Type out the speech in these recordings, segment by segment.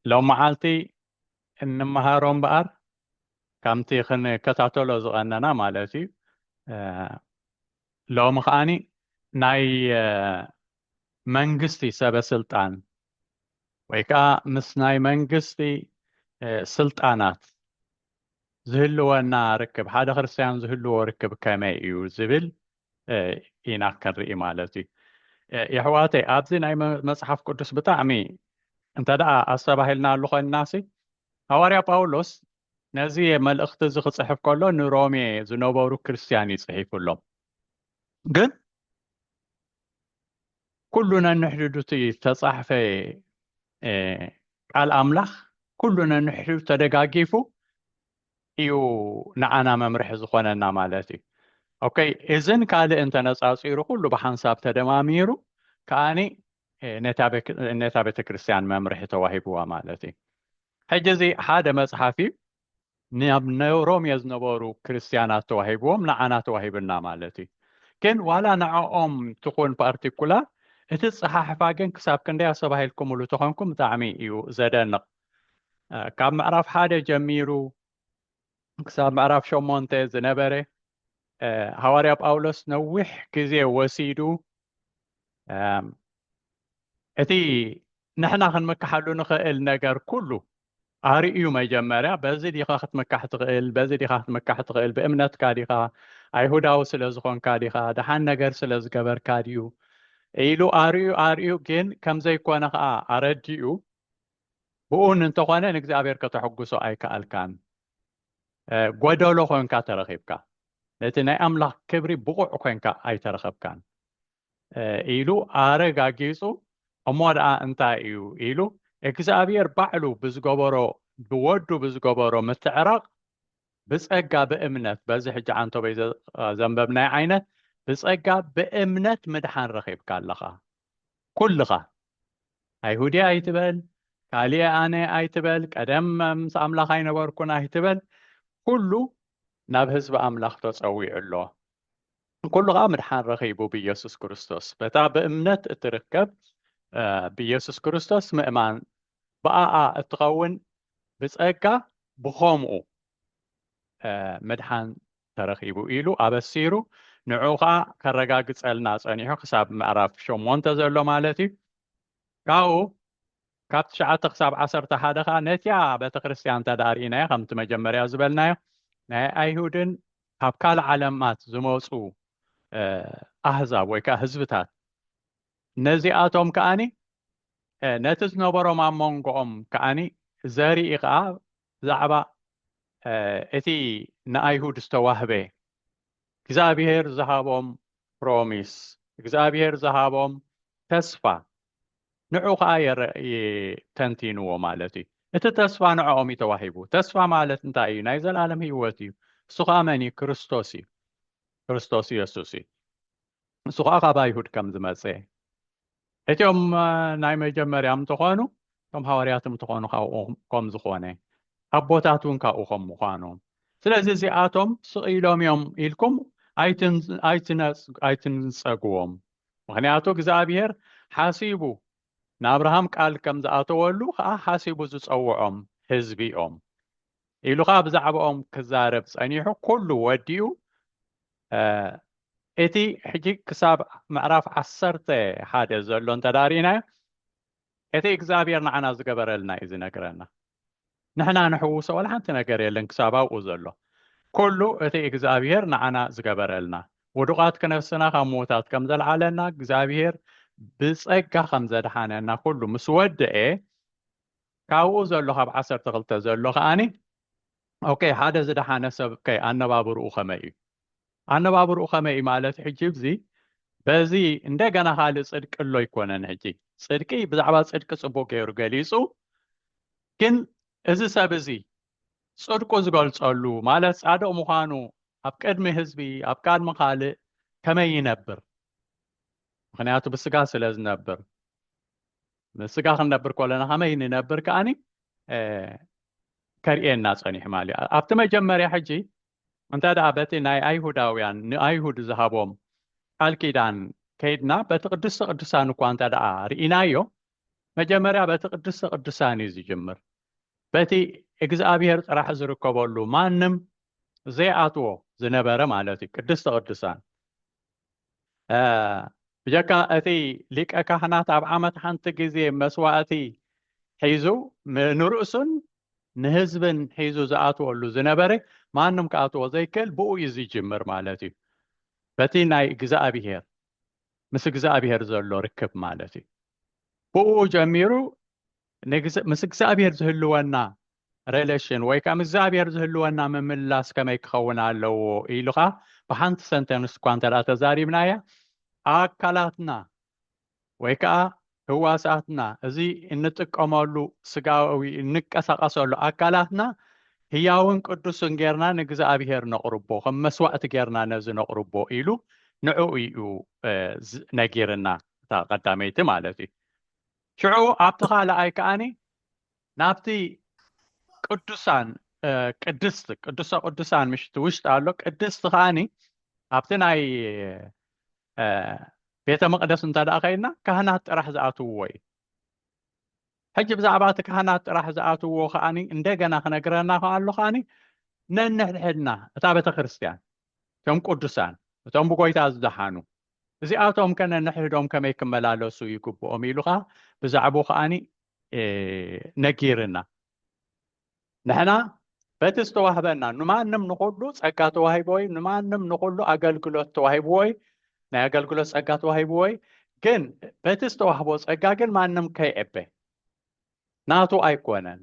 لو معالتي إن مهارون بقر كمتي خن كتاتولو زغننا مالتي لو مخاني ناي منجستي سبا سلطان ويكا مس ناي منجستي سلطانات زهلونا ركب هذا خرسيان زهلو ركب كما يو زبل إينا كنرئي مالتي يا حواتي أبزين أي مصحف قدس بتاعمي انت دا أصباحلنا اللغة الناسي هواريا باولوس نزي ملأخت زخ صحف كله نرومي زنوبورو كريستياني صحيح كله قل كلنا نحدثي تصحفي قال أملاخ كلنا نحدث تدقاقيفو إيو نعنا ممرح زخونا مالتي أوكي إذن كاد أنت نصاصيرو كله بحنساب تدماميرو كاني نتابة كريستيان ممرح تواهبوا مالتي حجزي هذا مصحفي نيروم يزنبورو كريستيانات توهيبوهم نعنا توهيبنا مالتي كن ولا نعوم تكون بارتيكولا اتصحاح فاجن كساب كندي صباح لكم ولو تخونكم تعمي يو زدن كاب معرف حدا جميرو كساب معرف شو مونتي زنبري هواريا باولوس نوح كزي وسيدو اتي نحنا خنمكحلو نخيل نجر كله أريء ما جمرة بزيد يخاخت مكحت غيل بزيد يخاخت مكحت غيل بإمنة كاريخا أيهودا وسلزخون كاريخا دحان نجر سلز جبر كاريو إيلو أريء جن كم زي كونا أرديو بقول نتقنا نجزء أبير كتحجسو أي كالكان قدولو خون كترخيبكا لتنا أملاك كبري بقع خون كأي ترخيبكان إيلو أرجع جيسو أمور أنت إيلو إكزابير بعلو بزقبرو بودو بزقبرو متعرق بسأجا بإمنت بزح جعنتو بيز زنببنا عينت بسأجا بإمنت مدحان رخيب كاللخا كلها أيهودي أيتبل كاليا أنا أيتبل قدم أملاخ أين وركون أيتبل كله نبهز بأملاخ تصوي الله كلها مدحان رخيبو بيسوس كريستوس بتاع بإمنت تركب بيسوس كريستوس مأمان بقى تقون بسأجا بخومو مدحان ترخيبو إيلو أبسيرو نعوغا كرقاقص الناس أنيحو خساب معرف شو منتظر مالتي كاو كابت شعات خساب عصر تحادخا نتيا بيت كريستيان تدارينا خمت مجمريا زبلنا نا أيهودن كابكال علامات زموصو أحزاب ويكا حزبتات نزياتهم كأني نتز نبرو ما مونغوهم كأني زاري إغا زعبا اتي نأيهود استواهبه እግዚአብሔር ዝሃቦም ፕሮሚስ እግዚአብሔር ዝሃቦም ተስፋ ንዑ ከዓ ተንቲንዎ ማለት እዩ እቲ ተስፋ ንዕኦም ተዋሂቡ ተስፋ ማለት እንታይ እዩ ናይ ዘላለም ህይወት እዩ እሱ ከዓ መን እዩ ክርስቶስ እዩ ክርስቶስ ኢየሱስ እዩ እሱ ከዓ ካብ ኣይሁድ ከም ዝመፀ እቲኦም ናይ መጀመርያ እንትኾኑ እቶም ሃዋርያት እንትኾኑ ከም ዝኾነ ኣቦታት እውን ካብኡ ከም ምዃኖም ስለዚ እዚኣቶም ስኢሎም እዮም ኢልኩም ኣይትንፀግዎም ምክንያቱ እግዚአብሔር ሓሲቡ ንኣብርሃም ቃል ከም ዝኣተወሉ ከዓ ሓሲቡ ዝፀውዖም ህዝቢ እዮም ኢሉ ከዓ ብዛዕባኦም ክዛረብ ፀኒሑ ኩሉ ወዲኡ እቲ ሕጂ ክሳብ ምዕራፍ 11 ዘሎ እንተዳሪናዮ እቲ እግዚአብሔር ንዓና ዝገበረልና እዩ ዝነግረና ንሕና ንሕውሶ ወላ ሓንቲ ነገር የለን ክሳብ ኣብኡ ዘሎ ኩሉ እቲ እግዚአብሔር ንዓና ዝገበረልና ውዱቃት ክነፍስና ካብ ሞታት ከም ዘልዓለና እግዚአብሔር ብፀጋ ከም ዘድሓነና ኩሉ ምስ ወድአ ካብኡ ዘሎ ካብ 12 ዘሎ ከዓኒ ኦኬ ሓደ ዝድሓነ ሰብ ከይ ኣነባብርኡ ከመይ እዩ ኣነባብርኡ ከመይ እዩ ማለት ሕጂ እዚ በዚ እንደገና ካልእ ፅድቂ ኣሎ ይኮነን ሕጂ ፅድቂ ብዛዕባ ፅድቂ ፅቡቅ ገይሩ ገሊፁ ግን እዚ ሰብ እዚ ጽድቁ ዝገልጸሉ ማለት ጻድቅ ምዃኑ ኣብ ቅድሚ ህዝቢ ኣብ ቅድሚ ካልእ ከመይ ይነብር ምክንያቱ ብስጋ ስለ ዝነብር ብስጋ ክንነብር ከለና ከመይ ንነብር ከዓኒ ከርእየና ፀኒሑ ማለት እዩ ኣብቲ መጀመርያ ሕጂ እንታይ ደኣ በቲ ናይ ኣይሁዳውያን ንኣይሁድ ዝሃቦም ቃል ኪዳን ከይድና በቲ ቅድስቲ ቅዱሳን እኳ እንታይ ደኣ ርኢናዮ መጀመሪያ በቲ ቅድስተ ቅዱሳን እዩ ዝጅምር በቲ እግዚኣብሔር ጥራሕ ዝርከበሉ ማንም ዘይኣትዎ ዝነበረ ማለት እዩ ቅድስተ ቅዱሳን ብጀካ እቲ ሊቀ ካህናት ኣብ ዓመት ሓንቲ ግዜ መስዋእቲ ሒዙ ንርእሱን ንህዝብን ሒዙ ዝኣትወሉ ዝነበረ ማንም ከኣትዎ ዘይክእል ብኡ እዩ ዝጅምር ማለት እዩ በቲ ናይ እግዚኣብሔር ምስ እግዚኣብሔር ዘሎ ርክብ ማለት እዩ ብኡ ጀሚሩ ምስ እግዚኣብሔር ዝህልወና ሬሌሽን ወይ ከዓ ምስ እግዚኣብሔር ዝህልወና ምምላስ ከመይ ክኸውን ኣለዎ ኢሉኻ ብሓንቲ ሰንተንስ እኳ እንተደኣ ተዛሪብናያ ኣካላትና ወይ ከዓ ህዋሳትና እዚ እንጥቀመሉ ስጋዊ እንቀሳቀሰሉ ኣካላትና ህያውን ቅዱስን ጌርና ንእግዚኣብሔር ነቕርቦ ከም መስዋዕቲ ጌርና ነዚ ነቕርቦ ኢሉ ንዑ እዩ ነጊርና እታ ቀዳመይቲ ማለት እዩ ሽዑ ኣብቲ ካልኣይ ከዓኒ ናብቲ ቅዱሳን ቅዱሰ ቅዱሳን ምሽቲ ውሽጢ ኣሎ ቅድስቲ ከዓኒ ኣብቲ ናይ ቤተ መቅደስ እንተደኣ ከይድና ካህናት ጥራሕ ዝኣትውዎ እዩ ሕጂ ብዛዕባ እቲ ካህናት ጥራሕ ዝኣትውዎ ከዓኒ እንደገና ክነግረና ኣሎ ከዓኒ ነንሕድሕድና እታ ቤተ ክርስቲያን እቶም ቅዱሳን እቶም ብጎይታ ዝደሓኑ እዚኣቶም ከነንሕድዶም ከመይ ክመላለሱ ይግብኦም ኢሉኻ ብዛዕባኡ ከዓኒ ነጊርና ንሕና በቲ ዝተዋህበና ንማንም ንኩሉ ፀጋ ተዋሂቦ ወይ ንማንም ንኩሉ ኣገልግሎት ተዋሂቦ ወይ ናይ ኣገልግሎት ፀጋ ተዋሂቦ ወይ ግን በቲ ዝተዋህቦ ፀጋ ግን ማንም ከይዕበ ናቱ ኣይኮነን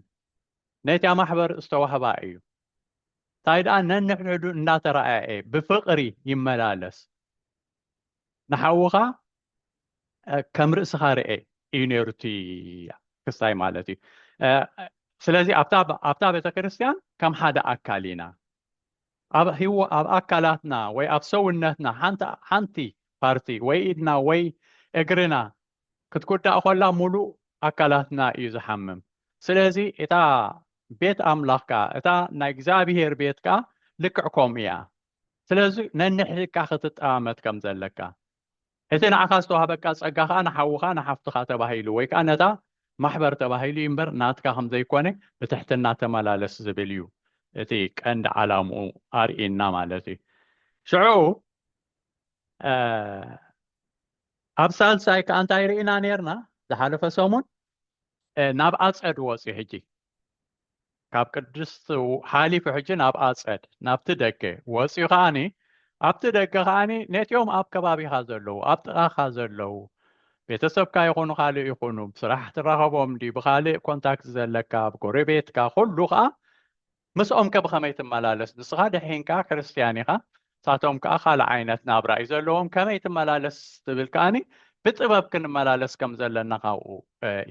ነቲ ማሕበር ዝተዋህባ እዩ እንታይ ደኣ ነንሕድሕዱ እናተረኣየ ብፍቕሪ ይመላለስ ንሓውኻ ከም ርእስኻ ርአ እዩ ነይሩ እቲ ክስታይ ማለት እዩ ስለዚ ኣብታ ቤተ ክርስቲያን ከም ሓደ ኣካል ኢና ኣብ ኣካላትና ወይ ኣብ ሰውነትና ሓንቲ ፓርቲ ወይ ኢድና ወይ እግርና ክትጉዳእ ከላ ሙሉእ ኣካላትና እዩ ዝሓምም ስለዚ እታ ቤት ኣምላኽካ እታ ናይ እግዚኣብሔር ቤትካ ልክዕ ከምኡ እያ ስለዚ ነንሕድካ ክትጠማመት ከም ዘለካ እቲ ንዓኻ ዝተዋህበካ ፀጋ ከዓ ንሓውኻ ንሓፍትኻ ተባሂሉ ወይ ከዓ ነታ ማሕበር ተባሂሉ እምበር ናትካ ከም ዘይኮነ ብትሕትና ተመላለስ ዝብል እዩ እቲ ቀንዲ ዓላምኡ ኣርእና ማለት እዩ ሽዑ ኣብ ሳልሳይ ከዓ እንታይ ርኢና ነርና ዝሓለፈ ሰሙን ናብ ኣፀድ ወፂኡ ሕጂ ካብ ቅድስቲ ሓሊፉ ሕጂ ናብ ኣፀድ ናብቲ ደገ ወፂኡ ከዓኒ ኣብቲ ደገ ከዓኒ ነቲኦም ኣብ ከባቢኻ ዘለው ኣብ ጥቓኻ ዘለው ቤተሰብካ ይኹኑ ካልእ ይኹኑ ብስራሕ ትራኸቦም ዲ ብካልእ ኮንታክት ዘለካ ብጎረቤትካ ኩሉ ከዓ ምስኦም ብኸመይ ትመላለስ ንስኻ ድሕንካ ክርስቲያን ኢኻ ሳቶም ከዓ ካልእ ዓይነት ናብራ እዩ ዘለዎም ከመይ ትመላለስ ትብል ከዓኒ ብጥበብ ክንመላለስ ከም ዘለና ካብኡ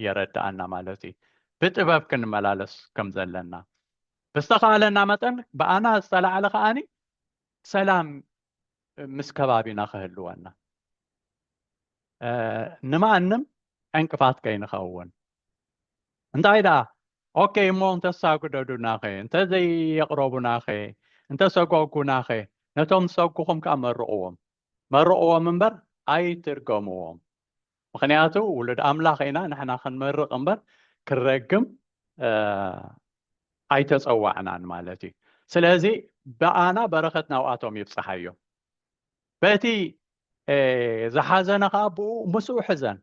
የረዳእና ማለት እዩ ብጥበብ ክንመላለስ ከም ዘለና ብዝተኻለና መጠን ብኣና ዝተላዕለ ከዓኒ ሰላም ምስ ከባቢና ክህልወና ንማንም ዕንቅፋት ከይንኸውን እንታይ ደኣ ኦኬ እሞ እንተሳጉደዱና ኸ እንተዘየቕረቡና ኸ እንተሰጓጉና ኸ ነቶም ዝሰጉኹም ከዓ መርቕዎም እምበር ኣይትርገምዎም ምክንያቱ ውሉድ ኣምላኽ ኢና ንሕና ክንመርቕ እምበር ክረግም ኣይተፀዋዕናን ማለት እዩ ስለዚ ብኣና በረኸት ናብኣቶም ይብፅሓዮም በቲ ዝሓዘነ ከዓ ብኡ ምስኡ ሕዘን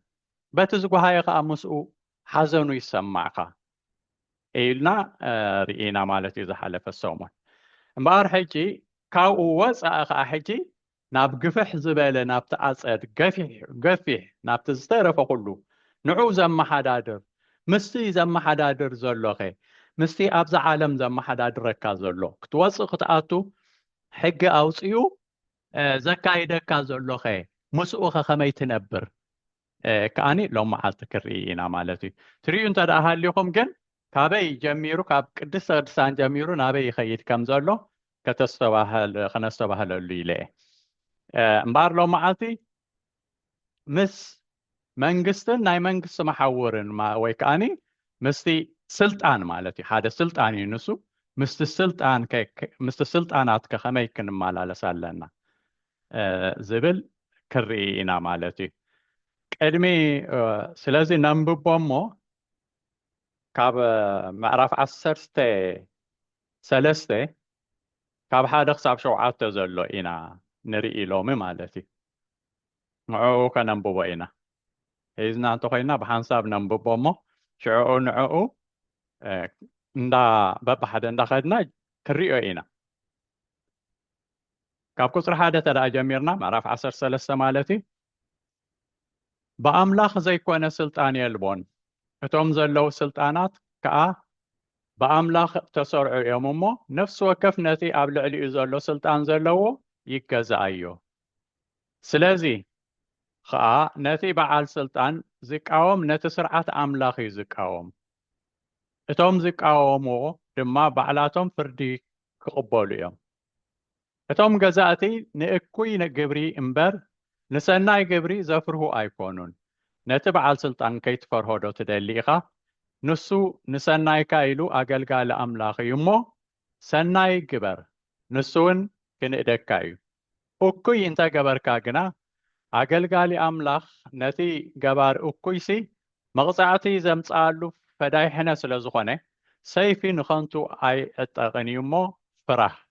በቲ ዝጓሃየ ከዓ ምስኡ ሓዘኑ ይሰማዕካ ኢልና ርኢና ማለት እዩ ዝሓለፈ ሰሙን እምበኣር ሕጂ ካብኡ ወፃእ ከዓ ሕጂ ናብ ግፍሕ ዝበለ ናብቲ ኣፀድ ገፊሕ ናብቲ ዝተረፈ ኩሉ ንዑ ዘመሓዳድር ምስቲ ዘመሓዳድር ዘሎኸ ምስቲ ኣብዛ ዓለም ዘመሓዳድረካ ዘሎ ክትወፅእ ክትኣቱ ሕጊ ኣውፅኡ ዘካይደካ ዘሎኸ ምስኡ ከመይ ትነብር ከዓኒ ሎም መዓልቲ ክርኢ ኢና ማለት እዩ ትርእዩ እንተደኣ ሃሊኹም ግን ካበይ ጀሚሩ ካብ ቅድስተ ቅዱሳን ጀሚሩ ናበይ ይኸይድ ከም ዘሎ ከነስተባህለሉ ኢለ እምበኣር ሎም መዓልቲ ምስ መንግስትን ናይ መንግስቲ መሓውርን ወይ ከዓኒ ምስቲ ስልጣን ማለት እዩ ሓደ ስልጣን እዩ ንሱ ምስቲ ስልጣናት ከመይ ክንመላለስ ኣለና ዝብል ክርኢ ኢና ማለት እዩ قدمي سلازي نمببومو كاب معرف عسرستي سلسته كاب حدا خصاب شوعات تزلو إنا نرئي لومي مالتي نعو كنمببو إنا إذن أنتو خينا بحانساب نمببومو شعو نعو ندا ببحدا ندا خدنا كرئو إنا كاب كسر حدا تدا جميرنا معرف عسر سلسته مالتي بأملاخ زي كوانا سلطان يلبون اتوم زلو سلطانات كأ بأملاخ تسرعوا يوممو نفس وكف نتي أبلع لي زلو سلطان زلو يكزا أيو سلازي خا نتي بعال سلطان زكاوم نتي سرعة أملاخي زكاوم اتوم زكاومو دما بعلاتهم فردي كقبولو يوم اتوم جزاتي نأكوي نجبري امبر نسناي جبري زفره أيكونون نتبع السلطان كيت فرهودو تدليخا نسو نسناي كايلو أقلقال أملاخ يمو سناي جبر نسون كن إدكايو أكوي انتا جبر كاغنا أقلقال أملاخ نتي جبار أكويسي مغزعتي زمتقالو فداي حنا سلازخونه سيفي نخنتو أي اتغني يمو فرح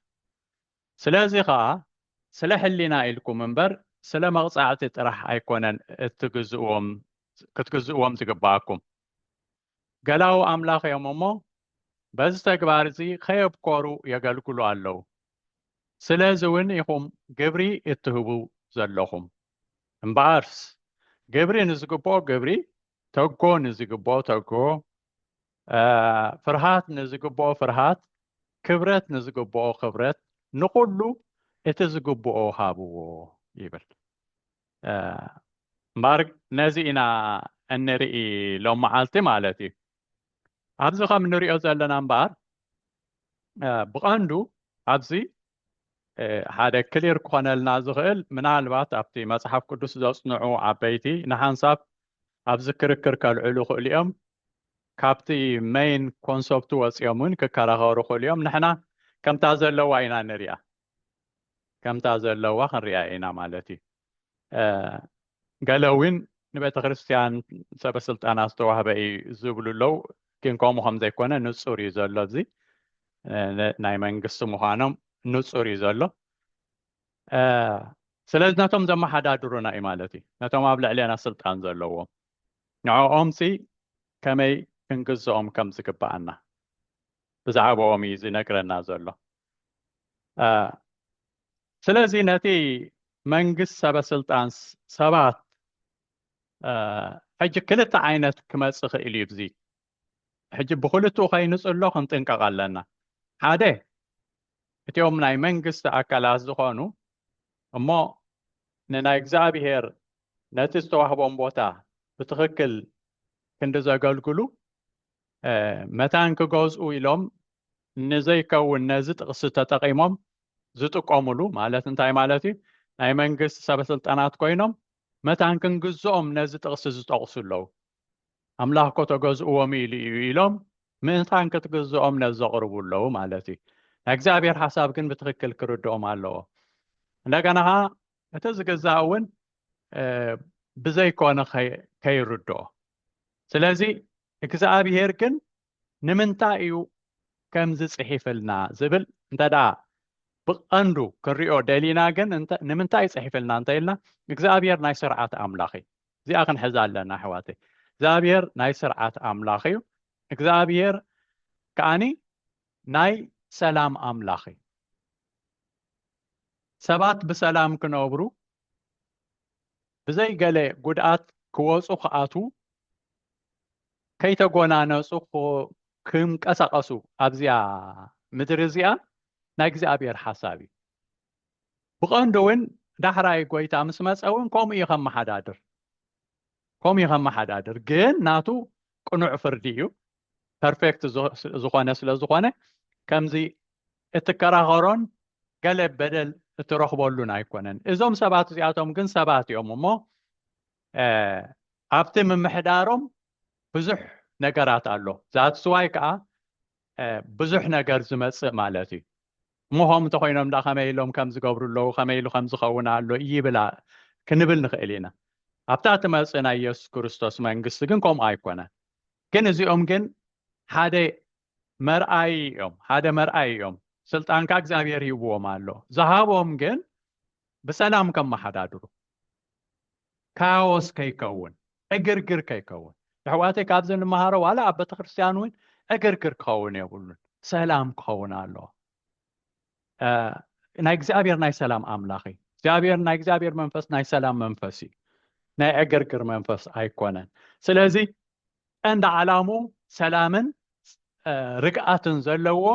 سلازي خا سلاح اللي نايلكم منبر سلا مغزعتي ترح أيكونن اتجزؤهم كتجزؤهم تقباكم قالوا أملاخ يوممو بس تكبارزي خيب كورو يقلقلو علو سلازوين يخم قبري اتهبو زلوهم مبارس قبري نزقبو قبري توقو نزقبو توقو فرهات نزقبو فرهات كبرت نزقبو خبرت نقولو اتزقبو هابو يبل مبارك نازينا النرئي لو معالتي مالتي أبزي خام نرئيو زلنا مبار بغاندو أبزي هذا كلير كونل نازغل من الوقت أبتي مصحف قدس زوصنعو عبيتي نحنصاب أبزي كركر كالعلو اليوم كابتي مين كونسبتو وصيامون ككاراغورو اليوم نحنا كم تازلوا عينا نريا كم تازلوا خنريا عينا مالتي قالوين نبيت خريستيان سبا سلطان استوها بأي زبلو لو كن قومو هم زي كونا نصوري زلو زي نايمن قصو مخانم نصوري زلو سلز نتوم زما حدا درونا إمالتي نتوم أبلع علينا سلطان زلو نعو أمسي كمي كنقزهم كم زكبعنا بزعبو أميزي نقرنا زلو سلزي نتي منقص سبا سلطان سبات حج كلتا عينت كما تسخ إلي بزي حج بخلتو خي نسألو خنطنك غالنا حاده اتيوم ناي منقص أكالاز زخونو أما ننا إجزابير نتستوحبون بوتا بتخكل كندزا قلقلو متان كجوزو إلهم نزي كون نزت قصة تقيمهم زتو قاملو مالت انتاي مالتي ناي منقص سبا سلطانات كوينهم متان كنقزوهم نزت قصة زتقصلو أملاح كو تجوزو وميلي إلهم متان كتجزوهم نزقربو له مالتي إجزابير حساب كن بتخكل كردو مالو لكنها تزقزاون بزي كون كيردو سلازي إجزابير كن نمنتايو كم صحيفلنا زبل انت دا بقندو كريو دلينا جن انت نمنتاي صحيفلنا انت إلنا إجزابير ناي سرعات أملاخي زي أخن حزال لنا حواتي إجزابير ناي سرعات أملاخي إجزابير كأني ناي سلام أملاخي سبات بسلام كنوبرو بزي قالي قدات كوز أخاتو كي تقونا نسو كم كساقسو أبزيا مدرزيا نايكزي أبير حسابي بقاندوين دحراي قويتا مسمس أوين كوم يخم حدادر جين ناتو قنوع فرديو perfect زخوانة سلا زخوانة كمزي اتكراغرون قلب بدل اترخبولون ايكونن ازوم سبات زياتهم كن سبات يومو أبتي من محدارهم بزح نقرات الله ذات سوايكا بزح نقر زمص مالتي مهم تخوينهم دا خميلهم كم زقبروا له خميلو خمس خونا له يبلا كنبل نخيلينا ኣብታ መጽና ኢየሱስ ክርስቶስ መንግስቲ ግን ከምኡ ኣይኮነን ግን እዚኦም ግን ሓደ መርኣይ እዮም ስልጣንካ እግዚአብሔር ይህብዎም ኣሎ ዝሃቦም ግን በሰላም ከመሓዳድሩ ካዎስ ከይከውን እግርግር ከይከውን ኣሕዋተይ ካብዚ ንመሃሮ ዋላ ኣብ ቤተ ክርስቲያን እውን እግርግር ክኸውን የብሉን ሰላም ክኸውን ኣሎ ናይ እግዚአብሔር ናይ ሰላም ኣምላኽ ናይ እግዚአብሔር መንፈስ ናይ ሰላም መንፈስ እዩ ናይ እግርግር መንፈስ ኣይኮነን ስለዚ እንደ ዓላሙ ሰላምን ርግኣትን ዘለዎ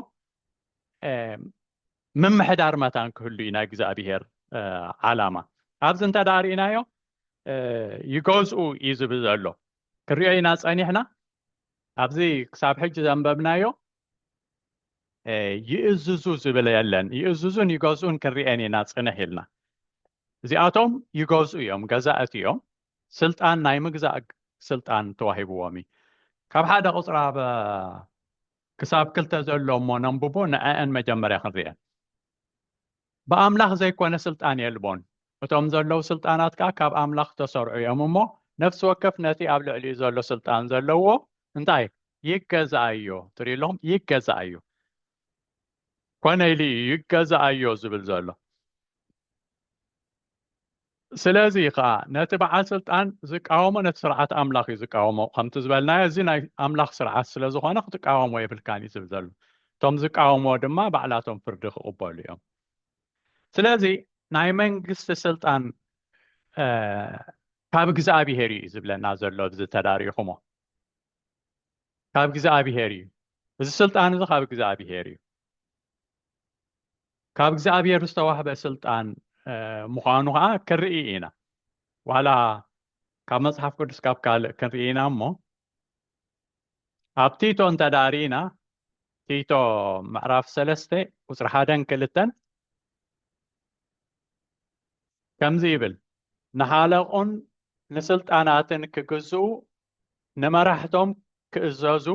ምምሕዳር መታን ክህሉ ናይ እግዚአብሔር ዓላማ ኣብዚ እንተዳሪእናዮ ይገዝኡ እዩ ዝብል ዘሎ ክሪኦ ኢና ጸኒሕና ኣብዚ ክሳብ ሕጂ ዘንበብናዮ ይእዝዙ ዝብል የለን ይእዝዙን ይገዝኡን ክሪአን ኢና ጽንሕ ኢልና እዚኣቶም ይገዝኡ እዮም ገዛእት እዮም ስልጣን ናይ ምግዛእ ስልጣን ተዋሂብዎም ካብ ሓደ ቁጽራ ክሳብ ክልተ ዘሎ እሞ ነንብቦ ንአን መጀመርያ ክንሪአን በአምላኽ ዘይኮነ ስልጣን የልቦን እቶም ዘለው ስልጣናት ካብ አምላኽ ተሰርዑ እዮም እሞ ነፍሲ ወከፍ ነቲ ኣብ ልዕሊ ዘሎ ስልጣን ዘለዎ እንታይ ይገዛእዮ ትሪኢሎም ይገዛእዮ ኮነ ኢሊ ይገዛእዮ ዝብል ዘሎ ስለዚ ከዓ ነቲ በዓል ስልጣን ዝቃወሞ ነቲ ስርዓት አምላኽ እዩ ዝቃወሞ ከምቲ ዝበልናዮ እዚ ናይ አምላኽ ስርዓት ስለ ዝኾነ ክትቃወሞ የብልካን ዝብል ዘሎ እቶም ዝቃወሞ ድማ ባዕላቶም ፍርዲ ክቕበሉ እዮም ስለዚ ናይ መንግስቲ ስልጣን ካብ እግዚአብሔር እዩ ዝብለና ዘሎ እዚ ተዳሪኹሞ ካብ እግዚአብሔር እዩ እዚ ስልጣን እዚ ካብ እግዚአብሔር እዩ ካብ እግዚአብሔር ዝተዋህበ ስልጣን ምዃኑ ከዓ ክርኢ ኢና ዋላ ካብ መጽሓፍ ቅዱስ ካብ ካልእ ክንርኢ ኢና እሞ ኣብ ቲቶ እንተዳሪእና ቲቶ ምዕራፍ 3 ቁጽሪ 1-2 ከምዚ ይብል ንሓለቆን ንስልጣናትን ክግዝኡ ንመራሕቶም ክእዘዙ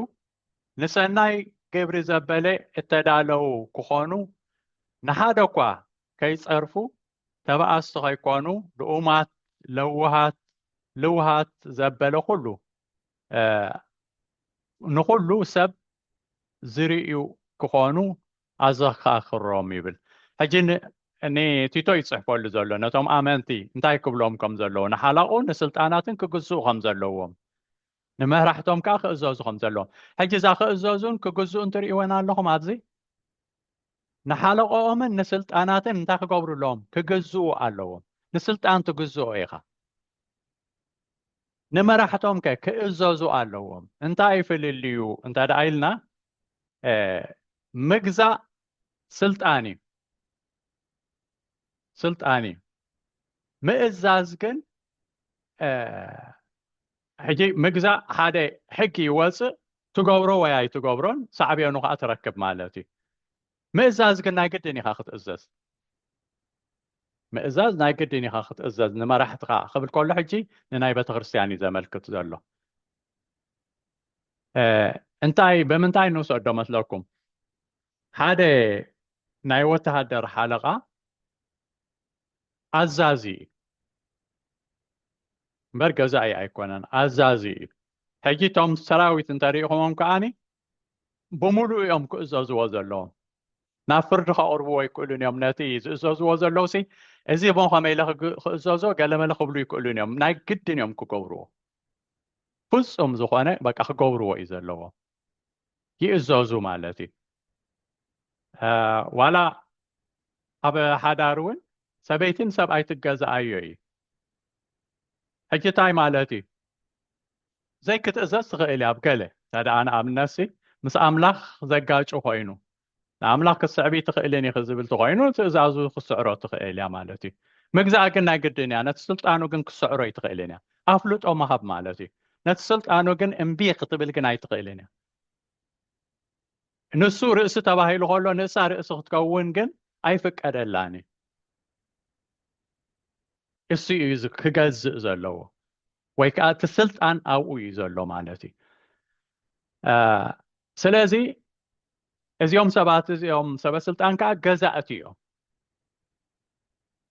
ንሰናይ ግብሪ ዘበለ እተዳለው ክኾኑ ንሓደ እኳ ከይጸርፉ ተባኣስቲ ከይኮኑ ልኡማት ልውሃት ዘበለ ኩሉ ንኩሉ ሰብ ዝርእዩ ክኾኑ ኣዘኻኽሮም ይብል ሕጂ ቲቶ ይጽሕፈሉ ዘሎ ነቶም ኣመንቲ እንታይ ክብሎም ከም ዘለዎ ንሓላቁ ንስልጣናትን ክግዝኡ ከም ዘለዎም ንመራሕቶም ከዓ ክእዘዙ ከም ዘለዎም ሕጂ እዛ ክእዘዙን ክግዝኡን ትርእይወን ኣለኹም ኣብዚ ንሓለቆምን ንስልጣናትን እንታይ ክገብሩሎም ክግዝኡ ኣለዎም ንስልጣን ትግዝኡ ኢኻ ንመራሕቶም ክእዘዙ ኣለዎም እንታይ ይፍልልዩ እንተደኣ ኢልና ምግዛእ ስልጣን እዩ ምእዛዝ ግን ሕጂ ምግዛእ ሓደ ሕጊ ይወፅእ ትገብሮ ወይ ኣይትገብሮን ሳዕብዮኑ ከዓ ትረክብ ማለት እዩ ምእዛዝ ግን ናይ ግድን ኢኻ ክትእዘዝ ምእዛዝ ናይ ግድን ኢኻ ክትእዘዝ ንመራሕትኻ ክብል ከሎ ሕጂ ንናይ ቤተ ክርስቲያን እዩ ዘመልክት ዘሎ ብምንታይ ንውሰዶ መስለኩም ሓደ ናይ ወተሃደር ሓለቓ ኣዛዚ እምበር ገዛኢ ኣይኮነን ኣዛዚ እዩ ሕጂ እቶም ሰራዊት እንተሪኢኹሞም ከዓኒ ብምሉእ እዮም ክእዘዝዎ ዘለዎም ናብ ፍርዲ ከቕርብዎ ይክእሉን እዮም ነቲ ዝእዘዝዎ ዘለዉ እዚ ቦ ከመይ ኢለ ክእዘዞ ገለመለ ክብሉ ይክእሉን እዮም ናይ ግድን እዮም ክገብርዎ ፍጹም ዝኾነ በቃ ክገብርዎ እዩ ዘለዎ ይእዘዙ ማለት እዩ ዋላ ኣብ ሓዳር እውን ሰበይትን ሰብኣይ ትገዛእዮ እዩ ሕጂ እንታይ ማለት እዩ ዘይክትእዘዝ ትኽእል ኣብ ገለ ተደኣ ንኣብነት ምስ ኣምላኽ ዘጋጩ ኮይኑ ንኣምላኽ ክስዕቢ ትኽእልን ኢኽ ዝብል ተኮይኑ ትእዛዙ ክስዕሮ ትኽእል እያ ማለት እዩ ምግዛእ ግን ናይ ግድን እያ ነቲ ስልጣኑ ግን ክስዕሮ ይትኽእልን እያ ኣፍልጦ መሃብ ማለት እዩ ነቲ ስልጣኑ ግን እምቢ ክትብል ግን ኣይትኽእልን እያ ንሱ ርእሲ ተባሂሉ ከሎ ንእሳ ርእሲ ክትከውን ግን ኣይፍቀደላን እሱ እዩ ክገዝእ ዘለዎ ወይ ከዓ እቲ ስልጣን ኣብኡ እዩ ዘሎ ማለት እዩ ስለዚ እዚኦም ሰባት እዚኦም ሰበስልጣን ከዓ ገዛእቲ እዮም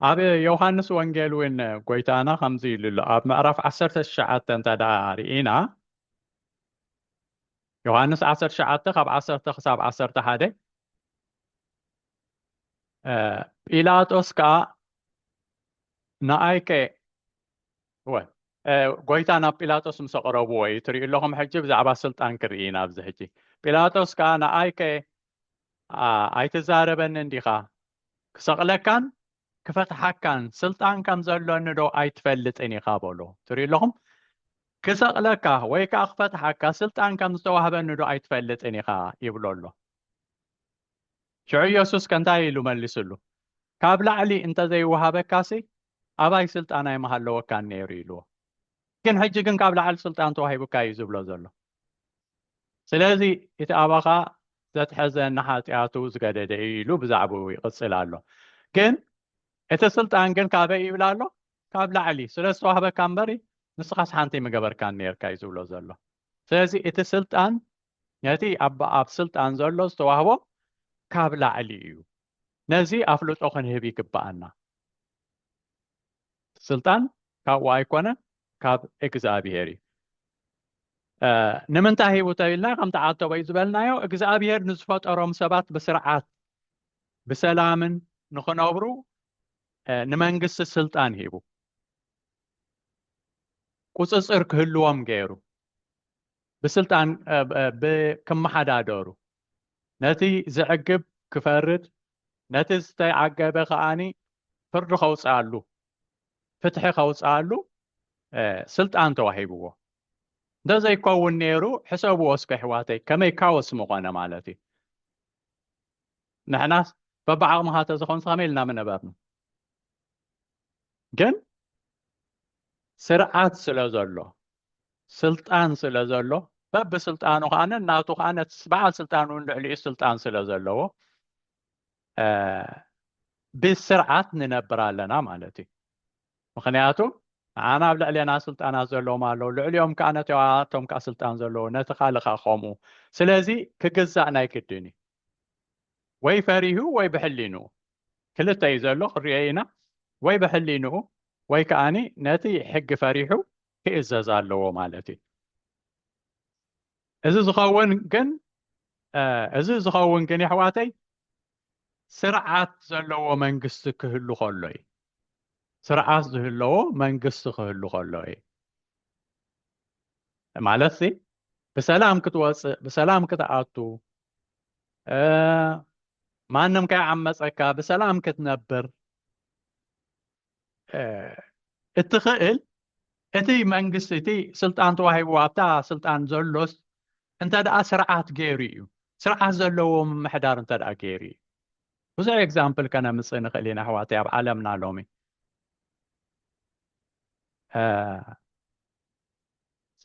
ኣብ ዮሃንስ ወንጌል እውን ጎይታና ከምዚ ኢሉ ኣሎ ኣብ ምዕራፍ 19 እንተዳ ርኢና ዮሃንስ 19 ካብ 10 ክሳብ 11 ጲላጦስ ከዓ ንኣይከ ወይ ጎይታ ናብ ጲላጦስ ምስ ኣቕረብዎ እዩ ትሪኡ ኣለኹም ሕጂ ብዛዕባ ስልጣን ክርኢና ኣብዚ ሕጂ ጲላጦስ ከዓ ንኣይከ ኣይትዛረበንን ዲኻ ክሰቕለካን ክፈትሓካን ስልጣን ከም ዘሎኒ ዶ ኣይትፈልጥን ኢኻ በሎ ትሪኡ ኣለኹም ክሰቕለካ ወይ ከዓ ክፈትሓካ ስልጣን ከም ዝተዋህበኒ ዶ ኣይትፈልጥን ኢኻ ይብሎ ኣሎ ሽዑ ኢየሱስ ከንታይ ኢሉ መሊሱሉ ካብ ላዕሊ እንተዘይወሃበካሲ ኣባይ ስልጣናይ መሃለወካን ነይሩ ኢልዎ ግን ሕጂ ግን ካብ ላዕሊ ስልጣን ተዋሂቡካ እዩ ዝብሎ ዘሎ ስለዚ እቲ ኣባኻ ዘትሕዘን ንሓጢኣቱ ዝገደደ ኢሉ ብዛዕባኡ ይቕፅል ኣሎ ግን እቲ ስልጣን ግን ካበይ ይብላ ኣሎ ካብ ላዕሊ ስለ ዝተዋህበካ እምበሪ ንስኻስ ሓንቲ ምገበርካን ነርካ እዩ ዝብሎ ዘሎ ስለዚ እቲ ስልጣን ነቲ ኣብ ስልጣን ዘሎ ዝተዋህቦ ካብ ላዕሊ እዩ ነዚ ኣፍልጦ ክንህብ ይግባአና ስልጣን ካብኡ ኣይኮነ ካብ እግዚኣብሔር እዩ ንምንታይ ሂቡ ተብልና ከም ተዓተበ እዩ ዝበልናዮ እግዚኣብሔር ንዝፈጠሮም ሰባት ብስርዓት ብሰላምን ንኽነብሩ ንመንግስቲ ስልጣን ሂቡ ቁፅፅር ክህልዎም ገይሩ ብስልጣን ክመሓዳደሩ ነቲ ዝዕግብ ክፈርድ ነቲ ዝተዓገበ ከዓኒ ፍርዲ ከውፅኣሉ ፍትሒ ከውፅኣሉ ስልጣን ተዋሂብዎ እንደዘይከውን ነይሩ ሕሰብዎ እስከ ኣሕዋተይ ከመይ ካወስ ምኾነ ማለት እዩ ንሕናስ በብዓቕምኻ ተዝኾንስ ከመይ ኢልና ምነበርና ግን ስርዓት ስለ ዘሎ ስልጣን ስለ ዘሎ በብስልጣኑ ከዓነ እናቱ ከዓነ በዓል ስልጣን እውን ልዕሊኡ ስልጣን ስለ ዘለዎ ብስርዓት ንነብር ኣለና ማለት እዩ ምክንያቱ ኣና ኣብ ልዕልና ስልጣናት ዘለዎም ኣለዉ ልዕሊኦም ከዓ ነቶም ከዓ ስልጣን ዘለዎ ነቲ ካልኻ ከምኡ ስለዚ ክግዛእ ናይ ግድን እዩ ወይ ፈሪሁ ወይ ብሕሊንኡ ክልተ እዩ ዘሎ ክሪኦ ኢና ወይ ብሕሊንኡ ወይ ከዓኒ ነቲ ሕጊ ፈሪሑ ክእዘዝ ኣለዎ ማለት እዩ እዚ ዝኸውን ግን ኣሕዋተይ ስርዓት ዘለዎ መንግስቲ ክህሉ ከሎ እዩ ስርዓት ዝህለዎ መንግስቲ ክህሉ ከሎ እዩ ማለት ብሰላም ክትወፅእ ብሰላም ክትኣቱ ማንም ከይዓመፀካ ብሰላም ክትነብር እትኽእል እቲ መንግስቲ እቲ ስልጣን ተዋሂቡ ኣብታ ስልጣን ዘሎስ እንተደኣ ስርዓት ገይሩ እዩ ስርዓት ዘለዎ ምምሕዳር እንተደኣ ገይሩ እዩ ብዙሕ ኤግዛምፕል ከነምፅእ ንኽእል ኢና ኣሕዋተይ ኣብ ዓለምና ሎሚ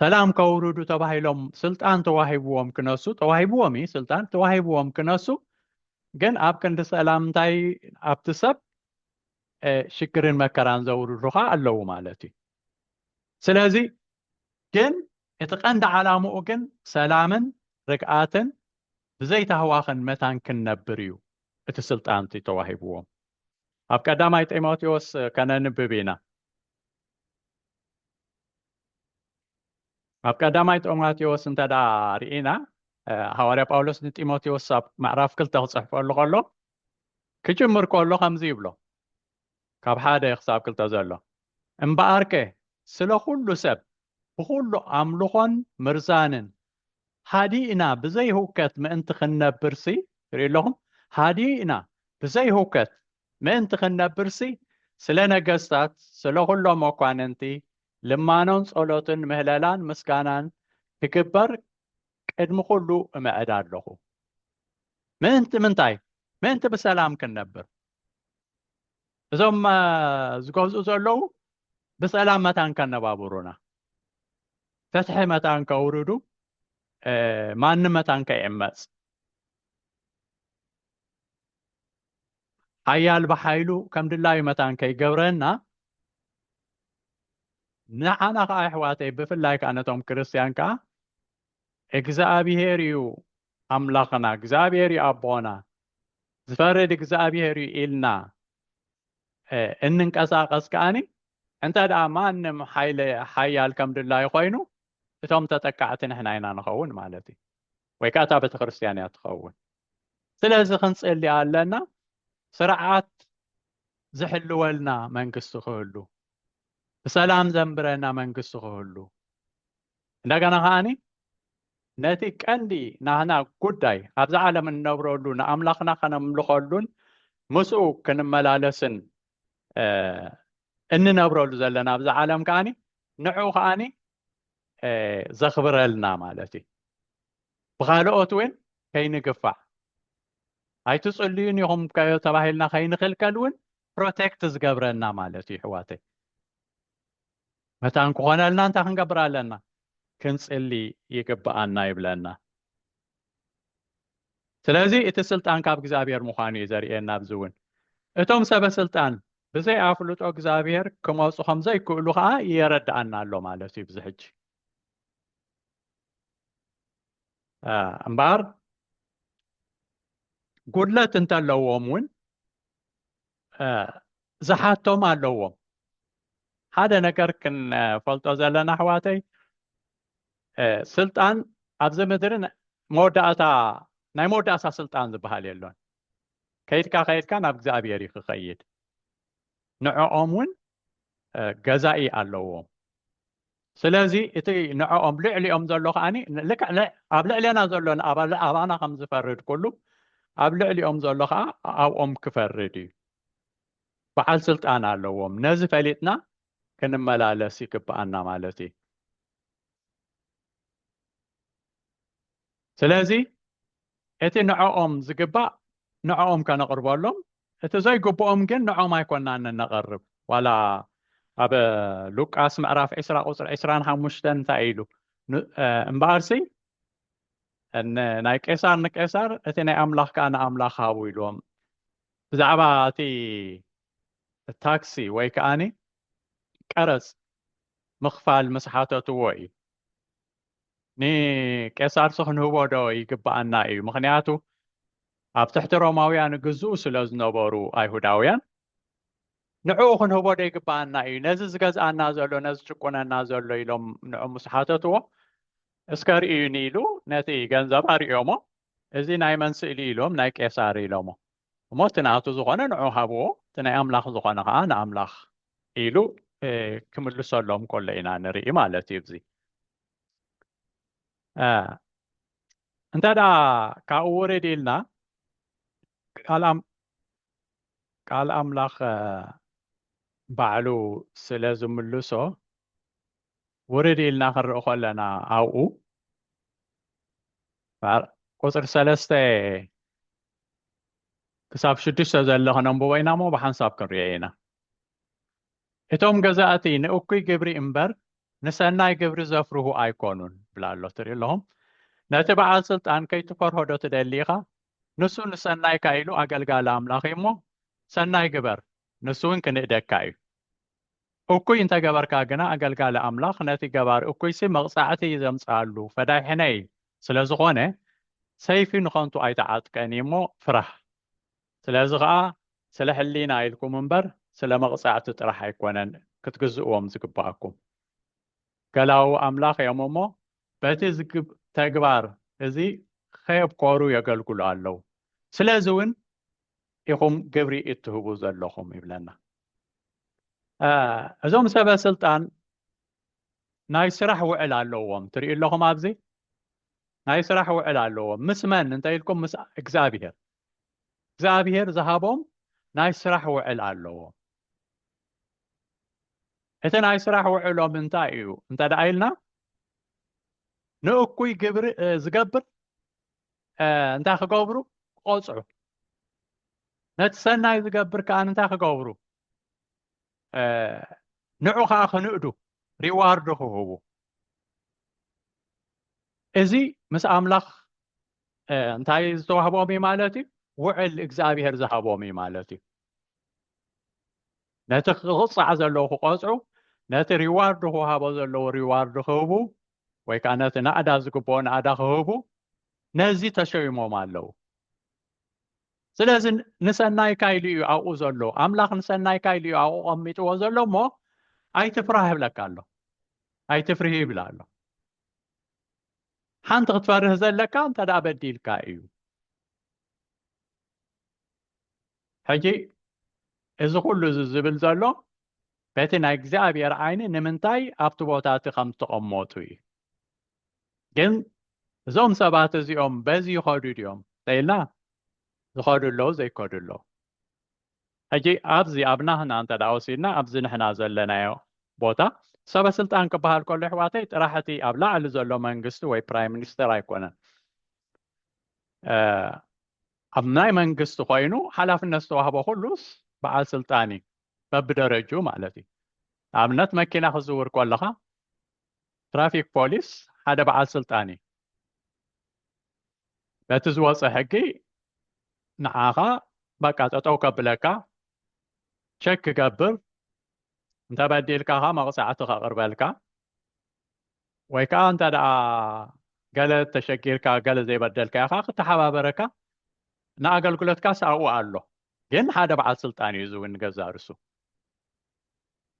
ሰላም ከውርዱ ተባሂሎም ስልጣን ተዋሂብዎም ክነሱ ተዋሂብዎም እዩ ስልጣን ተዋሂብዎም ክነሱ ግን ኣብ ክንዲ ሰላም እንታይ ኣብቲ ሰብ ሽግርን መከራን ዘውርዱኻ ኣለዉ ማለት እዩ ስለዚ ግን እቲ ቀንዲ ዓላምኡ ግን ሰላምን ርግኣትን ብዘይተህዋኽን መታን ክንነብር እዩ እቲ ስልጣን ተዋሂብዎም ኣብ ቀዳማይ ጢሞቴዎስ ከነንብብ ኢና ኣብ ቀዳማይ ጢሞቴዎስ እንተዳ ርኢና ሃዋርያ ጳውሎስ ንጢሞቴዎስ ኣብ ምዕራፍ 2 ክፅሕፈሉ ከሎ ክጅምር ከሎ ከምዚ ይብሎ ካብ 1 ክሳብ 2 ዘሎ እምበኣርከ ስለ ኩሉ ሰብ ብኩሉ ኣምልኾን ምርዛንን ሃዲእና ብዘይ ህውከት ምእንቲ ክንነብርሲ ትሪኡ ኣለኹም ሃዲእና ብዘይ ህውከት ምእንቲ ክንነብርሲ ስለ ነገስታት ስለ ኩሎም መኳንንቲ ልማኖን ጸሎትን ምህለላን ምስጋናን ክግበር ቅድሚ ኩሉ እምዕድ ኣለኹ ምንታይ ምእንቲ ብሰላም ክንነብር እዞም ዝገዝኡ ዘለዉ ብሰላም መታን ከነባብሩና ፍትሒ መታን ከውርዱ ማንም መታን ከይዕመፅ ሓያል ብሓይሉ ከም ድላዩ መታን ከይገብረና ንዓና ከዓ ኣሕዋተይ ብፍላይ ከዓ ነቶም ክርስቲያን ከዓ እግዚኣብሔር እዩ ኣምላኽና እግዚኣብሔር እዩ ኣቦና ዝፈርድ እግዚኣብሔር እዩ ኢልና እንንቀሳቀስ ከአኒ እንተ ደኣ ማንም ሓያል ከም ድላይ ኮይኑ እቶም ተጠቃዕቲ ንሕና ኢና ንኸውን ማለት እዩ ወይ ከዓ እታ ቤተክርስትያን እያ ትኸውን ስለዚ ክንፅሊ ኣለና ስርዓት ዝሕልወልና መንግስቲ ክህሉ ብሰላም ዘንብረና መንግስቲ ክህሉ እንደገና ከዓኒ ነቲ ቀንዲ ናህና ጉዳይ ኣብዚ ዓለም እንነብረሉ ንኣምላኽና ከነምልኸሉን ምስኡ ክንመላለስን እንነብረሉ ዘለና ኣብዚ ዓለም ከዓኒ ንዑ ከዓኒ ዘኽብረልና ማለት እዩ ብኻልኦት እውን ከይንግፋዕ ኣይትፅልዩን ኢኹም ተባሂልና ከይንኽልከል እውን ፕሮቴክት ዝገብረና ማለት እዩ ሕዋተይ መታን ክኾነልና እንታይ ክንገብር ኣለና ክንፅሊ ይግባአና ይብለና ስለዚ እቲ ስልጣን ካብ እግዚአብሔር ምዃኑ እዩ ዘርእየና ኣብዚ እውን እቶም ሰበስልጣን ብዘይ ኣፍልጦ እግዚአብሔር ክመፁ ከም ዘይክእሉ ከዓ የረድአና ኣሎ ማለት እዩ ብዝሕጂ እምበር ጉድለት እንተለዎም እውን ዝሓቶም ኣለዎም ሓደ ነገር ክንፈልጦ ዘለና ኣሕዋተይ ስልጣን ኣብዚ ምድሪ መወዳእታ ናይ መወዳእታ ስልጣን ዝበሃል የሎን ከይድካ ናብ እግዚአብሔር ይክኸይድ ንዕኦም እውን ገዛኢ ኣለዎም ስለዚ እቲ ንዕኦም ልዕሊኦም ዘሎ ከዓኒ ኣብ ልዕሊና ዘሎ ኣባና ከም ዝፈርድ ኩሉ ኣብ ልዕሊኦም ዘሎ ከዓ ኣብኦም ክፈርድ እዩ በዓል ስልጣን ኣለዎም ነዚ ፈሊጥና ክንመላለስ ይግባአና ማለት እዩ ስለዚ እቲ ንዕኦም ዝግባእ ንዕኦም ከነቕርበሎም እቲ ዘይግብኦም ግን ንዕኦም ኣይኮናን ነቐርብ ዋላ ኣብ ሉቃስ ምዕራፍ 20 ቁፅሪ 25 እንታይ ኢሉ እምበኣርሲ ናይ ቄሳር ንቄሳር እቲ ናይ ኣምላኽ ከዓ ንኣምላኽ ሃቡ ኢሎም ብዛዕባ እቲ ታክሲ ወይ ከዓኒ ቀረፅ ምኽፋል መስሓተትዎ እዩ ንቄሳር ክንህቦ ዶ ይግባአና እዩ ምክንያቱ ኣብ ትሕቲ ሮማውያን ግዝኡ ስለ ዝነበሩ ኣይሁዳውያን ንዕኡ ክንህቦ ዶ ይግባአና እዩ ነዚ ዝገዝአና ዘሎ ነዚ ጭቁነና ዘሎ ኢሎም ንዑ መስሓተትዎ እስከርእዩኒ ኢሉ ነቲ ገንዘብ ኣርእዮሞ እዚ ናይ መን ስእሊ ኢሎም ናይ ቄሳር ኢሎሞ እሞ እቲ ናቱ ዝኾነ ንዑ ሃብዎ እቲ ናይ ኣምላኽ ዝኾነ ከዓ ንኣምላኽ ኢሉ ክምልሰሎም ከሎ ኢና ንርኢ ማለት እዩ እዚ እንተ ደኣ ካብኡ ውርድ ኢልና ቃል ኣምላኽ ባዕሉ ስለ ዝምልሶ ውርድ ኢልና ክንርኢ ከለና ኣብኡ ቁፅሪ 3 ክሳብ 6 ዘሎ ክነንብቦ ኢና ሞ ብሓንሳብ ክንሪኦ ኢና እቶም ገዛእቲ ንእኩይ ግብሪ እምበር ንሰናይ ግብሪ ዘፍርሁ ኣይኮኑን ብላ ኣሎ ትርኢ ኣለኹም ነቲ በዓል ስልጣን ከይትፈርሆ ዶ ትደሊ ኢኻ ንሱ ንሰናይካ ኢሉ ኣገልጋሊ ኣምላኽ እሞ ሰናይ ግበር ንሱ እውን ክንእደካ እዩ እኩይ እንተገበርካ ግና ኣገልጋሊ ኣምላኽ ነቲ ገባር እኩይሲ መቕፃዕቲ ዘምፅኣሉ ፈዳይሕነይ ስለ ዝኾነ ሰይፊ ንኸንቱ ኣይተዓጥቀኒ እሞ ፍራሕ ስለዚ ከዓ ስለ ሕሊና ኢልኩም እምበር ስለ መቕፃዕቲ ጥራሕ ኣይኮነን ክትግዝእዎም ዝግባአኩም ገላዊ ኣምላኽ እዮም እሞ በቲ ተግባር እዚ ከየብኮሩ የገልግሉ ኣለው ስለዚ እውን ኢኹም ግብሪ እትህቡ ዘለኹም ይብለና እዞም ሰበስልጣን ናይ ስራሕ ውዕል ኣለዎም ትርኢ ኣለኹም ኣብዚ ናይ ስራሕ ውዕል ኣለዎም ምስ መን እንታይ ኢልኩም ምስ እግዚአብሔር ዝሃቦም ናይ ስራሕ ውዕል ኣለዎም እቲ ናይ ስራሕ ውዕሎም እንታይ እዩ እንተ ደኣ ኢልና ንእኩይ ግብሪ ዝገብር እንታይ ክገብሩ ቆፅዑ ነቲ ሰናይ ዝገብር ከዓ እንታይ ክገብሩ ንዑ ከዓ ክንእዱ ሪዋርድ ክህቡ እዚ ምስ ኣምላኽ እንታይ ዝተዋህቦም እዩ ማለት እዩ ውዕል እግዚአብሔር ዝሃቦም እዩ ማለት እዩ ነቲ ክቕፃዕ ዘለዉ ክቆፅዑ ነቲ ሪዋርድ ክወሃቦ ዘለዉ ሪዋርድ ክህቡ ወይ ከዓ ነቲ ናዕዳ ዝግብኦ ናዕዳ ክህቡ ነዚ ተሸይሞም ኣለዉ ስለዚ ንሰናይ ካይሉ እዩ ኣብኡ ዘሎ ኣምላኽ ንሰናይ ካይሉ እዩ ኣብኡ ቀሚጥዎ ዘሎ እሞ ኣይትፍራህ ይብለካ ኣሎ ኣይትፍርህ ይብላ ኣሎ ሓንቲ ክትፈርህ ዘለካ እንተደኣ በዲልካ እዩ ሕጂ እዚ ኩሉ ዝብል ዘሎ በቲ ናይ እግዚኣብሔር ዓይኒ ንምንታይ ኣብቲ ቦታ እቲ ከም ዝተቐመጡ እዩ ግን እዞም ሰባት እዚኦም በዚ ይኸዱ ድዮም ኢልና ዝኸዱ ኣለዉ ዘይከዱ ኣለዉ ሕጂ ኣብዚ ኣብ ናህና እንተደኣ ወሲድና ኣብዚ ንሕና ዘለናዮ ቦታ ሰበስልጣን ክበሃል ከሎ ኣሕዋተይ ጥራሕ እቲ ኣብ ላዕሊ ዘሎ መንግስቲ ወይ ፕራይም ሚኒስተር ኣይኮነን ኣብ ናይ መንግስቲ ኮይኑ ሓላፍነት ዝተዋህቦ ኩሉስ በዓል ስልጣን እዩ በብደረጁ ማለት እዩ ኣብነት መኪና ክዝውር ከለኻ ትራፊክ ፖሊስ ሓደ በዓል ስልጣን እዩ በቲ ዝወፅእ ሕጊ ንዓኻ በቃ ጠጠው ከብለካ ቸክ ክገብር እንተበዲልካ መቕፃዕቲ ከቕርበልካ ወይ ከዓ እንተደኣ ገለ ተሸጊርካ ገለ ዘይበደልካ ኢኻ ክተሓባበረካ ንኣገልግሎትካ ኣብኡ ኣሎ ግን ሓደ በዓል ስልጣን እዩ ዝውን ገዛ ርሱ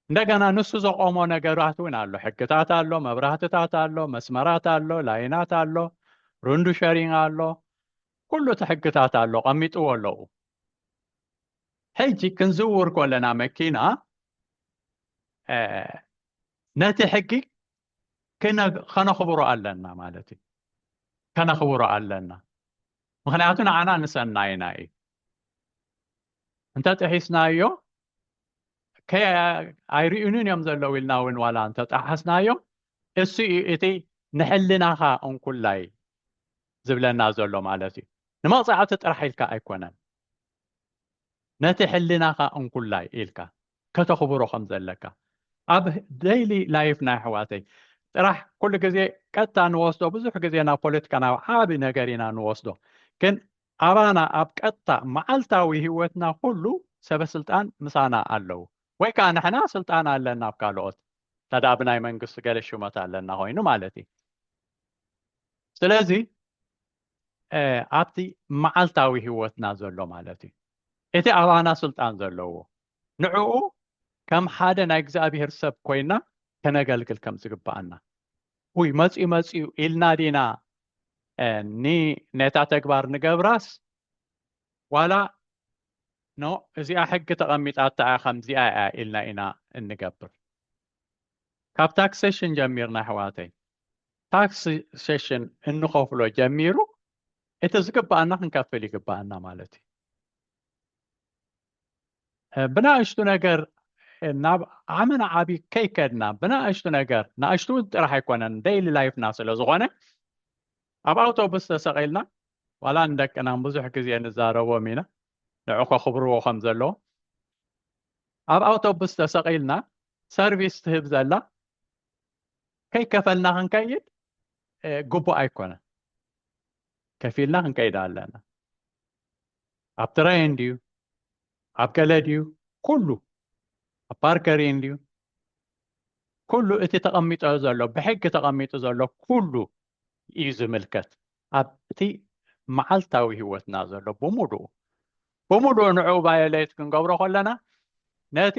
እንደገና ንሱ ዘቆሞ ነገራት እውን ኣሎ ሕግታት ኣሎ መብራህትታት ኣሎ መስመራት ኣሎ ላይናት ኣሎ ሩንዱ ሸሪንግ ኣሎ ኩሉ እቲ ሕግታት ኣሎ ቀሚጥዎ ኣለዉ ሕጂ ክንዝውር ከለና መኪና ነቲ ሕጊ ከነኽብሮ ኣለና ማለት እዩ ከነኽብሮ ኣለና ምክንያቱ ንዓና ንሰናይና እዩ እንተጥሒስናዮ ኣይርኡንን እዮም ዘለዉ ኢልና እውን ዋላ እንተጣሓስናዮ እሱ እዩ እቲ ንሕልናኻ እንኩላይ ዝብለና ዘሎ ማለት እዩ ንመቕፃዕቲ ጥራሕ ኢልካ ኣይኮነን ነቲ ሕልናኻ እንኩላይ ኢልካ ከተኽብሮ ከም ዘለካ ኣብ ዴይሊ ላይፍ ናይ ኣሕዋተይ ጥራሕ ኩሉ ግዜ ቀጥታ ንወስዶ ብዙሕ ግዜ ናብ ፖለቲካ ናብ ዓቢ ነገር ኢና ንወስዶ ግን ኣባና ኣብ ቀጥታ መዓልታዊ ህይወትና ኩሉ ሰበስልጣን ምሳና ኣለዉ ወይ ከዓ ንሕና ስልጣን ኣለና ኣብ ካልኦት ተዳ ብናይ መንግስቲ ገለ ሹመት ኣለና ኮይኑ ማለት እዩ ስለዚ ኣብቲ መዓልታዊ ህይወትና ዘሎ ማለት እዩ እቲ ኣባና ስልጣን ዘለዎ ንዕኡ ከም ሓደ ናይ እግዚኣብሔር ሰብ ኮይና ከነገልግል ከም ዝግባአና ውይ መፂኡ ኢልና ዲና ነታ ተግባር ንገብራስ ዋላ ኖ እዚኣ ሕጊ ተቐሚጣታ ከምዚኣ እያ ኢልና ኢና እንገብር ካብ ታክሴሽን ጀሚርና ኣሕዋተይ ታክሴሽን እንኸፍሎ ጀሚሩ እቲ ዝግባአና ክንከፍል ይግባአና ማለት እዩ ብናእሽቱ ነገር ናብ ዓመና ዓቢ ከይከድና ብናእሽቱ ነገር ናእሽቱ ጥራሕ ኣይኮነን ዴይሊ ላይፍና ስለ ዝኾነ ኣብ ኣውቶቡስ ተሰቒልና ዋላ ንደቅና ብዙሕ ግዜ ንዛረቦም ኢና ንዑ ከኽብርዎ ከም ዘለዎ ኣብ ኣውቶቡስ ተሰቒልና ሰርቪስ ትህብ ዘላ ከይከፈልና ክንከይድ ግቡእ ኣይኮነን ከፊልና ክንከይድ ኣለና ኣብ ትሬን ድዩ ኣብ ገለ ድዩ ኩሉ ኣብ ፓርከሪን ድዩ ኩሉ እቲ ተቐሚጦ ዘሎ ብሕጊ ተቐሚጡ ዘሎ ኩሉ እዩ ዝምልከት ኣብቲ መዓልታዊ ህይወትና ዘሎ ብሙሉእ ንዕኡ ቫዮሌት ክንገብሮ ከለና ነቲ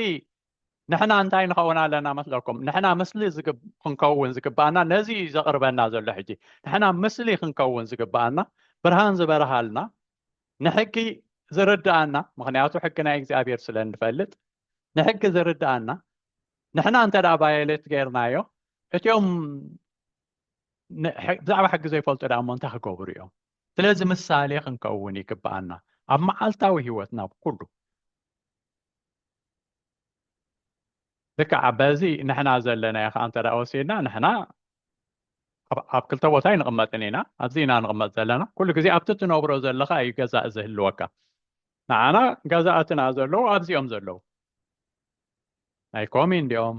ንሕና እንታይ ንኸውን ኣለና መስለኩም ንሕና ምስሊ ክንከውን ዝግባአና ነዚ ዘቕርበና ዘሎ ሕጂ ንሕና ምስሊ ክንከውን ዝግባአና ብርሃን ዝበርሃልና ንሕጊ ዝርዳኣና ምክንያቱ ሕጊ ናይ እግዚኣብሔር ስለ እንፈልጥ ንሕጊ ዝርዳኣና ንሕና እንተዳ ቫዮሌት ገይርናዮ እቲኦም ብዛዕባ ሕጊ ዘይፈልጡ ዳ እሞ እንታይ ክገብሩ እዮም ስለዚ ምሳሌ ክንከውን ይግባአና ኣብ መዓልታዊ ህይወትና ኩሉ ብከዓ በዚ ንሕና ዘለና ኢኻ እንተዳ ወሲድና ንሕና ኣብ ክልተ ቦታ ይንቕመጥን ኢና ኣብዚ ኢና ንቕመጥ ዘለና ኩሉ ግዜ ኣብቲ ትነብሮ ዘለካ እዩ ገዛእ ዝህልወካ ንዓና ገዛእትና ዘለዉ ኣብዚኦም ዘለዉ ናይ ኮሚን ድኦም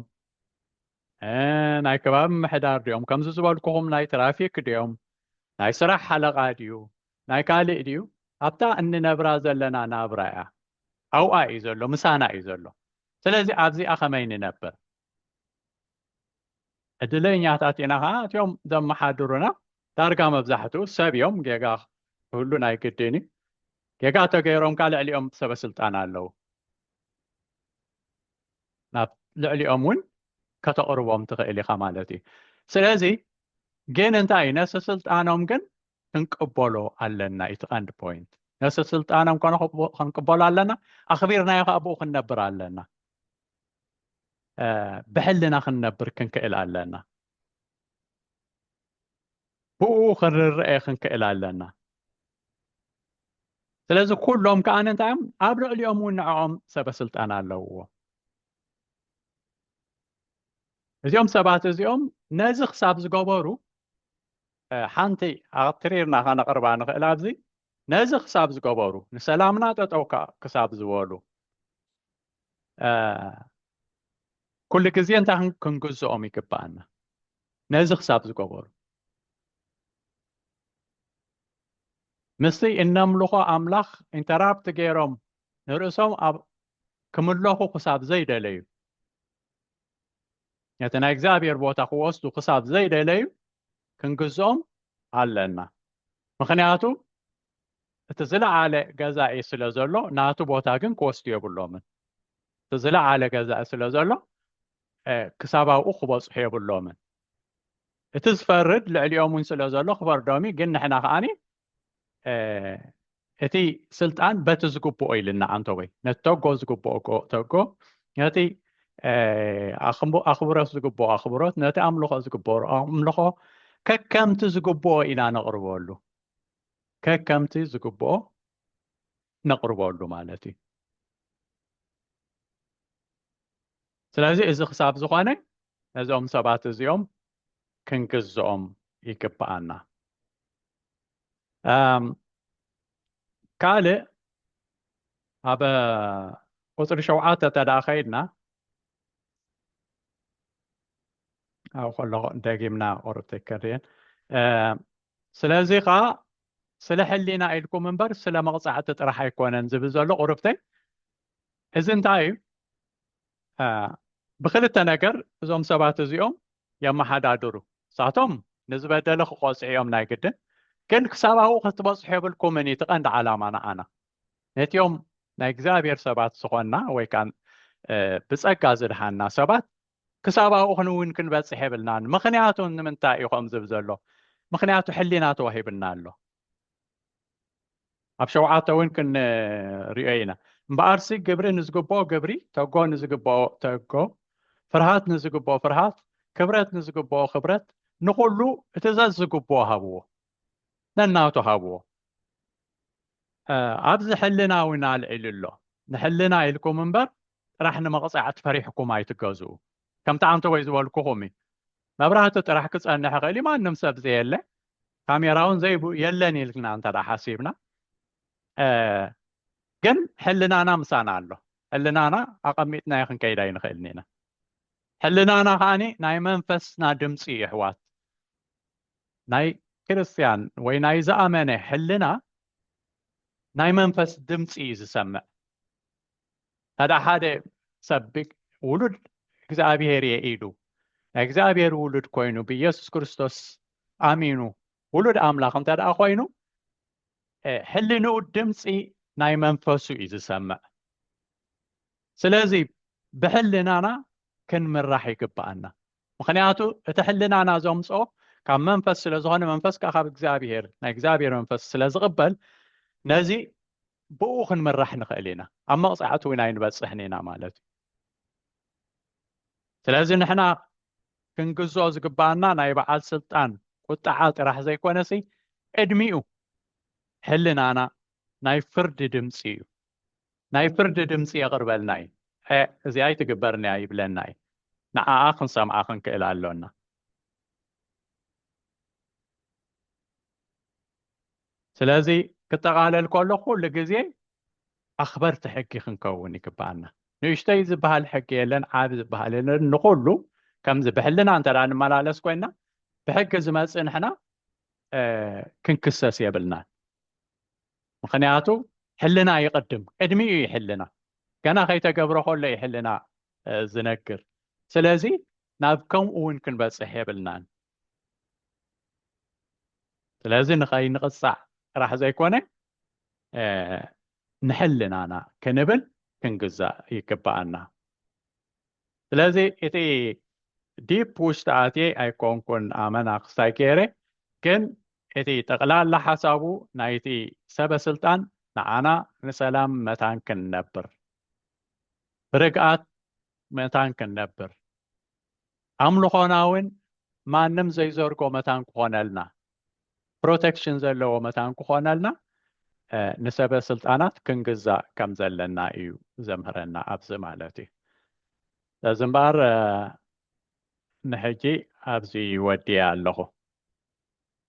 ናይ ከባቢ ምሕዳር ድኦም ከምዚ ዝበልኩኹም ናይ ትራፊክ ድኦም ናይ ስራሕ ሓለቓ ድዩ ናይ ካልእ ድዩ ኣብታ እንነብራ ዘለና ናብራ እያ ኣብኣ እዩ ዘሎ ምሳና እዩ ዘሎ ስለዚ ኣብዚኣ ከመይ ንነብር እድለኛታት ኢና ከዓ እትዮም ዘመሓድሩና ዳርጋ መብዛሕትኡ ሰብ እዮም ጌጋ ኩሉ ናይ ግድን እዩ يقاتو غيرهم قال عليهم سبا سلطان اللو ناب لعليهم ون كتقربهم تغيلي خمالتي سلازي جين انتاي ناس سلطانهم جن انقبلوا علنا يتقند بوينت ناس سلطانهم كانوا انقبلوا علنا اخبرنا يا ابو خنبر علنا بحلنا خنبر كنكئل علنا بو خنر خنكئل علنا سلازي كلهم كان انتايم ابرع اليوم ونعم سبا سلطان اللو اليوم سبات اليوم نازخ ساب زقبرو حانتي اغتريرنا خانا قربان الابزي نازخ ساب زقبرو نسلامنا تتوقع كساب زوالو كل كزي انت كنجزء يكبانا نازخ ساب زقبرو مسي انم لخو املاخ انت راب تغيرهم نرسهم كملوخو كساب زي دليو يتنا اكزابير بوتا خوستو كساب زي دليو كنجزهم علنا مخنياتو تزلع على جزائي سلازلو ناتو بوتا كن كوستو يبلومن تزلع على جزائي سلازلو كسابا أخبص حيب اللومن تزفرد لليوم من سلازلو خبر دومي قلنا حنا خاني اتي سلطان بتزقبو إلنا أنتوي نتوقو زقبو توقو ياتي أخبرو زقبو أخبرو ناتي أملخو زقبو أملخو كم تزقبو إلى نقربولو كم تزقبو نقربولو مالتي سلازي إذا خساب زخاني نزوم سبات زيوم كنكزوم يكبانا كالي هذا قصر شوعات تداخلنا أو خلوا دقيمنا أورتكرين سلازي قا سلح اللي نايلكم منبر سلا مقصعة راح يكون انزبزولو قربتي إذن تايم بخلت نكر زوم سبات زيوم يوم حدا دورو ساعتهم نسبة دلخ قوسع يوم نايقدن كن كسابه وقت بصحيب الكومينيتي عند علامة أنا نت يوم نايقزابير سبات سخونا ويكان بسأقا زدحانا سبات كسابه وخنون كن بصحيب لنا مخنياتو نمنتا يقوم زبزلو مخنياتو حليناتو وهيبنا له أبشوعاتو وين كن رئينا بارسي قبري نزقبو قبري توقو نزقبو توقو فرهات نزقبو فرهات كبرت نزقبو خبرت نقولو اتزازقبو هابو نناوتو هابو أبز حلنا ونال إلو نحلنا إلكم منبر راح نمقصعت فريحكم ما يتقازو كم تعمتوا ويزوالكو همي ما براتو تراح كسألنا حقيلي ما نمسب زي يلا كاميراون زي بو يلاني لكنا انت راح حسيبنا جن حلنا أنا مسانا له حلنا أنا أقميتنا يخن كيداين خيلنينا حلنا أنا خاني ناي منفس نادمسي إحوات ناي كريستيان ويناي زأماني حلنا ناي منفس دمسي زسمع هذا حدا سبك ولد እግዚአብሔር የኢዱ እግዚአብሔር ውሉድ ኮይኑ በኢየሱስ ክርስቶስ አሚኑ ውሉድ አምላክ እንተዳ ኮይኑ ሕልንኡ ድምፂ ናይ መንፈሱ እዩ ዝሰምዕ ስለዚ ብሕልናና ክንምራሕ ይግባአና ምክንያቱ እቲ ሕልናና ዘምፅኦ ካብ መንፈስ ስለ ዝኾነ መንፈስ ካብ እግዚአብሔር ናይ እግዚአብሔር መንፈስ ስለ ዝቕበል ነዚ ብኡ ክንምራሕ ንኽእል ኢና ኣብ መቕፃዕቱ ናይ ንበፅሕ ኔና ማለት እዩ ስለዚህ ንሕና ክንግዝኦ ዝግባአና ናይ በዓል ስልጣን ቁጣዓ ጥራሕ ዘይኮነሲ ዕድሚኡ ሕልናና ናይ ፍርዲ ድምፂ እዩ ናይ ፍርዲ ድምፂ የቕርበልና እዩ እዚኣ ይትግበርና ይብለና እዩ ንዓኣ ክንሰምዓ ክንክእል ኣለና ስለዚ ክጠቃለል ከሎ ኩሉ ግዜ ኣኽበርቲ ሕጊ ክንከውን ይግባአና ንእሽተይ ዝበሃል ሕጊ የለን ዓብ ዝበሃል የለን ንኩሉ ከምዚ ብሕልና እንተዳ ንመላለስ ኮይና ብሕጊ ዝመፅእ ንሕና ክንክሰስ የብልናን ምክንያቱ ሕልና ይቅድም ቅድሚኡ ይሕልና ገና ከይተገብሮ ከሎ ይሕልና ዝነግር ስለዚ ናብ ከምኡ እውን ክንበፅሕ የብልናን ስለዚ ንኸይንቕፃዕ ጥራሕ ዘይኮነ ንሕልናና ክንብል ክንግዛእ ይግባአና ስለዚ እቲ ዲፕ ውሽጢ ኣትየ ኣይኮንኩን ኣመና ክሳይ ገይረ ግን እቲ ጠቕላላ ሓሳቡ ናይቲ ሰበስልጣን ንዓና ንሰላም መታን ክንነብር ብርግኣት መታን ክንነብር ኣምልኾና እውን ማንም ዘይዘርጎ መታን ክኾነልና ፕሮቴክሽን ዘለዎ መታን ክኾነልና ንሰበስልጣናት ክንግዛእ ከም ዘለና እዩ ዘምህረና ኣብዚ ማለት እዩ እዚ እምበር ንሕጂ ኣብዚ ወዲየ ኣለኹ